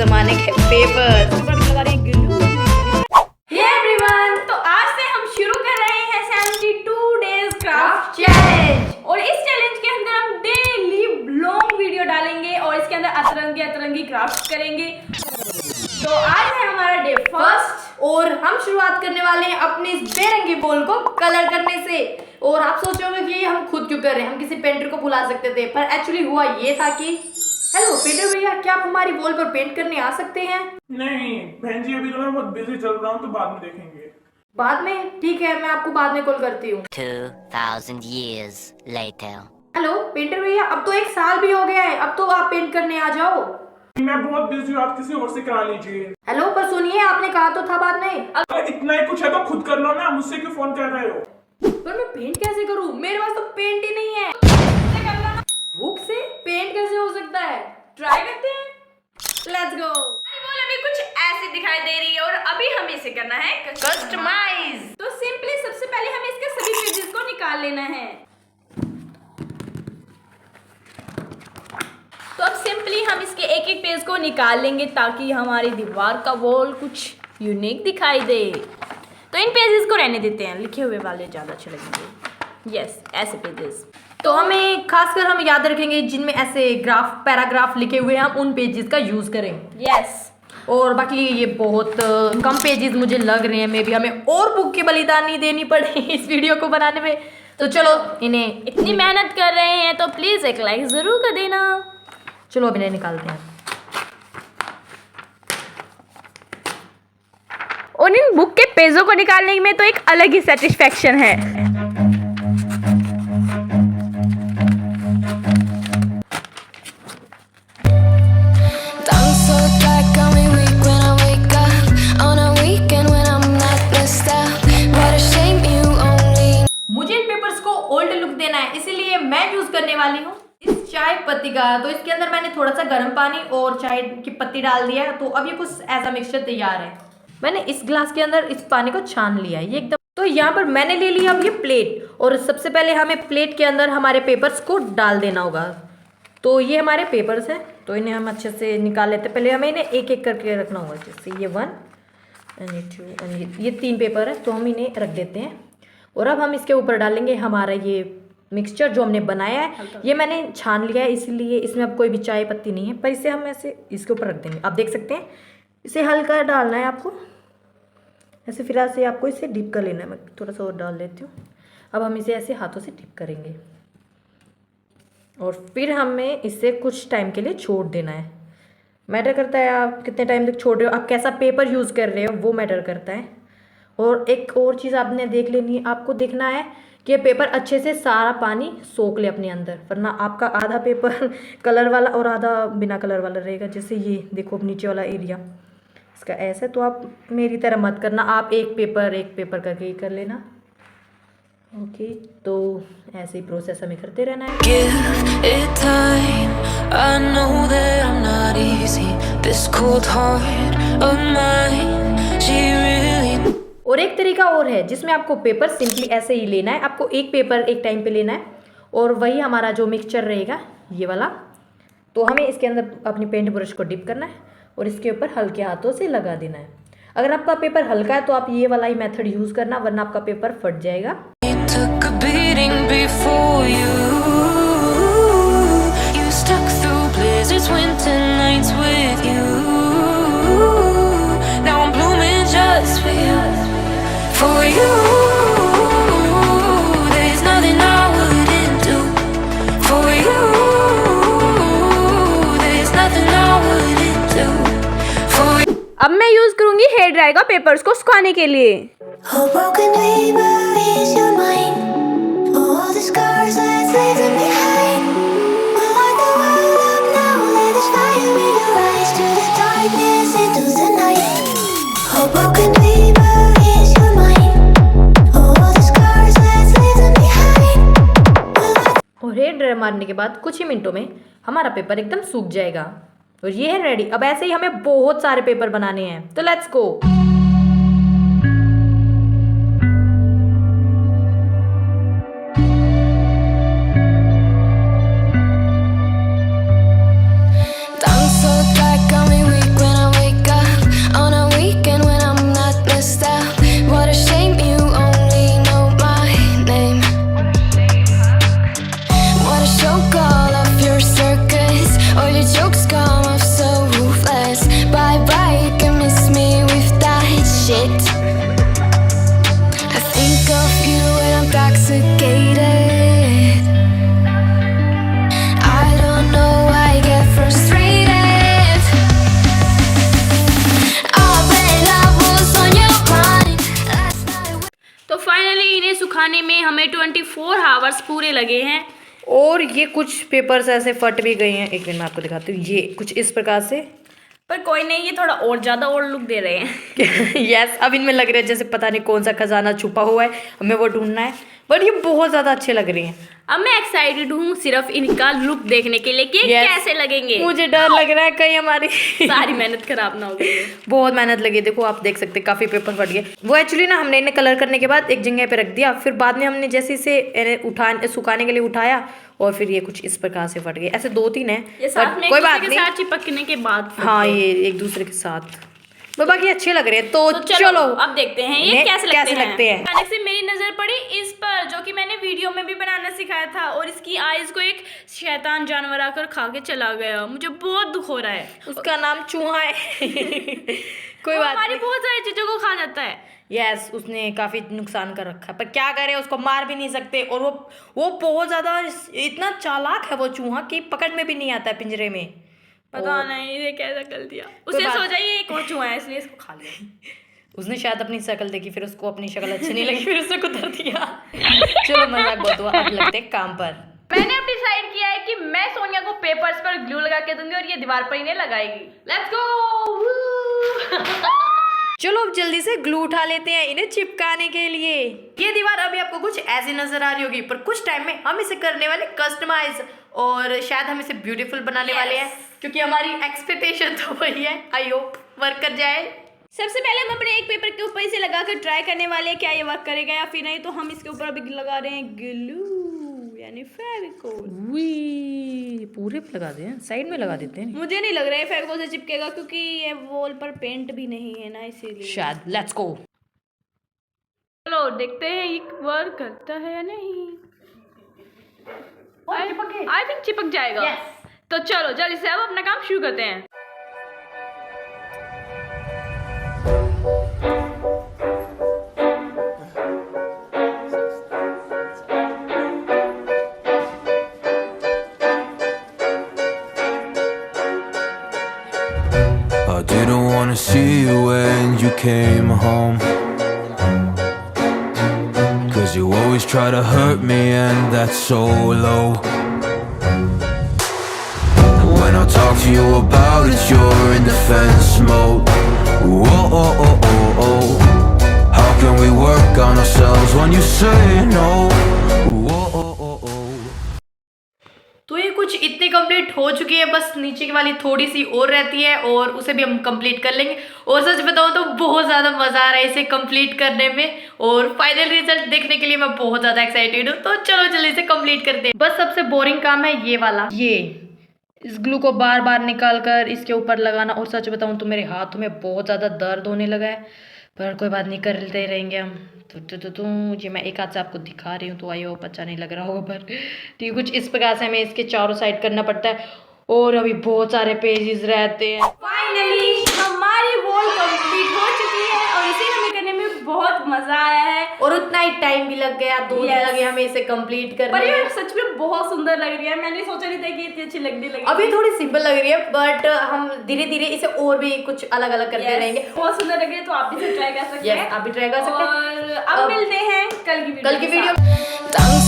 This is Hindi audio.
जमाने के पेपर्स। हे एवरीवन, तो आज से हम शुरू कर रहे हैं 72 डेज क्राफ्ट चैलेंज। और इस चैलेंज के अंदर हम डेली लॉन्ग वीडियो डालेंगे और इसके अंदर अतरंगी क्राफ्ट करेंगे। तो आज है हमारा डे फर्स्ट और हम शुरुआत करने वाले हैं अपने इस बेरंगी बॉल को कलर करने से। और आप सोचोगे कि हम खुद क्यों कर रहे हैं, हम किसी पेंटर को बुला सकते थे, पर एक्चुअली हुआ ये था कि हेलो पेंटर भैया, क्या आप हमारी वॉल पर पेंट करने आ सकते हैं? नहीं बहन जी, अभी तो मैं बहुत बिजी चल रहा हूँ, तो बाद में देखेंगे। बाद में? ठीक है, मैं आपको बाद में कॉल करती हूँ। 2000 years later. हेलो पेंटर भैया, अब तो 1 साल भी हो गया है, अब तो आप पेंट करने आ जाओ। मैं बहुत बिजी हूँ, आप किसी और से करा लीजिए। हेलो पर सुनिए, आपने कहा तो था बाद में। इतना ही कुछ है तो खुद कर लो ना, मुझसे क्यों फोन कर रहे हो? पर मैं पेंट कैसे करूँ, मेरे पास तो पेंट ही नहीं है। बुक से पेंट कैसे हो सकता है? ट्राई करते हैं, लेट्स गो। बॉल अभी कुछ ऐसी दिखाई दे रही है और अभी हमें इसे करना है कस्टमाइज। तो सिंपली सबसे पहले हमें इसके सभी पेजेस को निकाल लेना है। तो अब सिंपली हम इसके एक एक पेज को निकाल लेंगे ताकि हमारी दीवार का वॉल कुछ यूनिक दिखाई दे। तो इन पेजेस को रहने देते हैं, लिखे हुए वाले ज़्यादा अच्छे लगेंगे। यस, ऐसे पेजेस। तो हमें खासकर हम याद रखेंगे जिनमें ऐसे पैराग्राफ लिखे हुए हैं, हम उन पेजेस का यूज़ करें। यस। और बाकी ये बहुत कम पेजेस मुझे लग रहे हैं, मे बी हमें और बुक की बलिदानी देनी पड़े इस वीडियो को बनाने में। तो चलो, इन्हें इतनी मेहनत कर रहे हैं तो प्लीज़ एक लाइक ज़रूर कर देना। चलो अब इन्हें निकालते हैं। और इन बुक के पेजों को निकालने में तो एक अलग ही सेटिस्फेक्शन है। मुझे इन पेपर्स को ओल्ड लुक देना है, इसीलिए मैं यूज करने वाली हूँ इस चाय पत्ती का। तो इसके अंदर मैंने थोड़ा सा गर्म पानी और चाय की पत्ती डाल दिया है। तो अब ये कुछ ऐसा मिक्सचर तैयार है। मैंने इस ग्लास के अंदर इस पानी को छान लिया है, ये एकदम। तो यहाँ पर मैंने ले लिया अब ये प्लेट, और सबसे पहले हमें प्लेट के अंदर हमारे पेपर्स को डाल देना होगा। तो ये हमारे पेपर्स हैं, तो इन्हें हम अच्छे से निकाल लेते हैं। पहले हमें इन्हें एक एक करके रखना होगा, जैसे ये 1 एंड ये 2 एंड ये 3 पेपर है, तो हम इन्हें रख देते हैं। और अब हम इसके ऊपर डालेंगे हमारा ये मिक्सचर जो हमने बनाया है। ये मैंने छान लिया है, इसलिए इसमें अब कोई भी चाय पत्ती नहीं है, पर इसे हम ऐसे इसके ऊपर रख देंगे। आप देख सकते हैं, इसे हल्का डालना है आपको ऐसे, फिर से आपको इसे डिप कर लेना है। मैं थोड़ा सा और डाल देती हूँ। अब हम इसे ऐसे हाथों से डिप करेंगे और फिर हमें इसे कुछ टाइम के लिए छोड़ देना है। मैटर करता है आप कितने टाइम तक छोड़ रहे हो, आप कैसा पेपर यूज़ कर रहे हो, वो मैटर करता है। और एक और चीज़ आपने देख लेनी है, आपको देखना है कि ये पेपर अच्छे से सारा पानी सोख ले अपने अंदर, वरना आपका आधा पेपर कलर वाला और आधा बिना कलर वाला रहेगा। जैसे ये देखो नीचे वाला एरिया इसका ऐसा, तो आप मेरी तरह मत करना, आप एक पेपर करके ही कर लेना। ओके, तो ऐसे ही प्रोसेस हमें करते रहना है। Give it time. I know that I'm not easy. This cold heart of mine, she really. और एक तरीका और है जिसमें आपको पेपर सिंपली ऐसे ही लेना है। आपको एक पेपर एक टाइम पे लेना है, और वही हमारा जो मिक्सचर रहेगा ये वाला। तो हमें इसके अंदर अपनी पेंट ब्रश को डिप करना है और इसके ऊपर हल्के हाथों से लगा देना है। अगर आपका पेपर हल्का है तो आप ये वाला ही मेथड यूज़ करना, वरना आपका पेपर फट जाएगा। Took a beating before you. You stuck through blizzards, winter nights with you. Now I'm blooming just for you. For you. There's nothing I wouldn't do. For you. There's nothing I wouldn't do. For you. अब मैं यूज़ करूँगी हेयर ड्राई का पेपर्स को सुखाने के लिए। A broken neighbor is your mind. All the scars that's leaving behind. We'll light the world up now. Let this fire in your eyes. To the darkness, into the night. A broken neighbor is your mind. All the scars that's leaving behind. और हेयर ड्राई मारने के बाद कुछ ही मिनटों में हमारा पेपर एकदम सूख जाएगा और ये है रेडी। अब ऐसे ही हमें बहुत सारे पेपर बनाने हैं, तो let's go. Down so dark, got me weak when I 4 hours पूरे लगे हैं। और ये कुछ पेपर्स ऐसे फट भी गए हैं। एक मिनट मैं आपको दिखाती हूँ। ये कुछ इस प्रकार से पर कोई नहीं, ये थोड़ा और ज़्यादा और लुक दे रहे हैं। यस, अब इनमें लग रहा है जैसे पता नहीं कौन सा खजाना छुपा हुआ है, हमें वो ढूंढना है। बट ये बहुत ज़्यादा अच्छे लग रही हैं। अब मैं एक्साइटेड हूँ सिर्फ इनका लुक देखने के लिए कि ये Yes. कैसे लगेंगे। मुझे डर लग रहा है कहीं हमारी सारी मेहनत खराब ना हो गई। बहुत मेहनत लगी। देखो आप देख सकते हैं काफ़ी पेपर फट गए। वो एक्चुअली ना हमने इन्हें कलर करने के बाद एक जगह पे रख दिया, फिर बाद में हमने जैसे इसे सुखाने के लिए उठाया और फिर ये कुछ इस प्रकार से फट गए। ऐसे 2-3 है, ये साथ में कोई एक बात दूसरे के नहीं। साथ चिपकने के बाद हाँ, ये एक दूसरे के साथ बाकी अच्छे लग रहे हैं। तो चलो अब देखते हैं ये इन्हें कैसे लगते हैं। हैं। अचानक से मेरी नजर पड़ी इस पर, जो कि मैंने वीडियो में भी बनाना सिखाया था, और इसकी आईज को एक शैतान जानवर आकर खा के चला गया। मुझे बहुत दुख हो रहा है। उसका नाम चूहा है। कोई बात हमारी नहीं। बहुत सारी चीजों को खा जाता है। यस, उसने काफी नुकसान कर रखा है, पर क्या करे, उसको मार भी नहीं सकते। और वो बहुत ज्यादा इतना चालाक है वो चूहा कि पकड़ में भी नहीं आता है पिंजरे में। पता नहीं ये कैसा कर दिया। उसे सोचा ये एक और चूहा है इसलिए इसको खा लिया। उसने शायद अपनी शक्ल देखी, फिर उसको अपनी शक्ल अच्छी नहीं लगी, फिर उसने कुतर दिया। चलो मजाक बहुत हुआ, अब लगते हैं काम पर। मैंने अब डिसाइड किया है कि मैं सोनिया को पेपर्स पर ग्लू लगा के दूंगी और ये दीवार पर इन्हें लगाएगी। Let's go. चलो अब जल्दी से ग्लू उठा लेते हैं इन्हें चिपकाने के लिए। ये दीवार अभी आपको कुछ ऐसी नजर आ रही होगी, पर कुछ टाइम में हम इसे करने वाले कस्टमाइज, और शायद हम इसे ब्यूटीफुल बनाने वाले हैं, क्योंकि हमारी एक्सपेक्टेशन तो वही है। आई होप वर्क कर जाए। सबसे पहले हम अपने एक पेपर के ऊपर इसे लगाकर ट्राई करने वाले हैं क्या ये वर्क करेगा या फिर नहीं। तो हम इसके ऊपर अभी लगा रहे हैं ग्लू यानी फेविकोल। पूरे पे लगा दें, साइड में लगा देते हैं। मुझे नहीं लग रहा है फेविकोल से चिपकेगा, क्योंकि ये वॉल पर पेंट भी नहीं है ना, इसीलिए शायद। Let's go. चलो देखते हैं ये वर्क करता है या नहीं। आई थिंक चिपक जाएगा। तो चलो जल्दी से अब अपना काम शुरू करते हैं। I didn't wanna see you when you came home, 'cause you always try to hurt me and that's so low. And when I talk to you about it, you're in defense mode. Whoa, oh, oh, oh, oh. How can we work on ourselves when you say no? Whoa, oh, oh, oh. तो ये कुछ इतनी कंप्लीट हो चुकी है, बस नीचे की वाली थोड़ी सी और रहती है और उसे भी हम कंप्लीट कर लेंगे। और सच बताऊं तो बहुत ज़्यादा मज़ा आ रहा है इसे कंप्लीट करने में, और फाइनल रिजल्ट देखने के लिए मैं बहुत ज़्यादा एक्साइटेड हूँ। तो चलो जल्दी से कंप्लीट करते हैं। बस सबसे बोरिंग काम है ये वाला, ये इस ग्लू को बार बार निकाल कर इसके ऊपर लगाना। और सच बताऊँ तो मेरे हाथों में बहुत ज़्यादा दर्द होने लगा है, पर कोई बात नहीं, करते रहेंगे हम। तो जी मैं एक हाथ से आपको दिखा रही हूँ, तो आई होप अच्छा नहीं लग रहा होगा, पर ठीक कुछ इस प्रकार से हमें इसके चारों साइड करना पड़ता है। और अभी बहुत सारे पेजेस रहते हैं। फाइनली हमारी वॉल कंप्लीट हो चुकी है और इसे हमें करने में बहुत मजा आया है। और उतना ही टाइम भी लग गया, 2 दिन लगे हमें इसे कंप्लीट करने पर ये में। सच में बहुत सुंदर लग रही है। मैंने सोचा नहीं था कि इतनी अच्छी लगने लगी। अभी थोड़ी सिंपल लग रही है, बट हम धीरे धीरे इसे और भी कुछ अलग अलग करते रहेंगे। बहुत सुंदर लग रही है, तो आप भी इसे ट्राई कर सकते हैं। आप भी ट्राई कर सकते हैं। और अब मिलते हैं कल की वीडियो कल की वीडियो।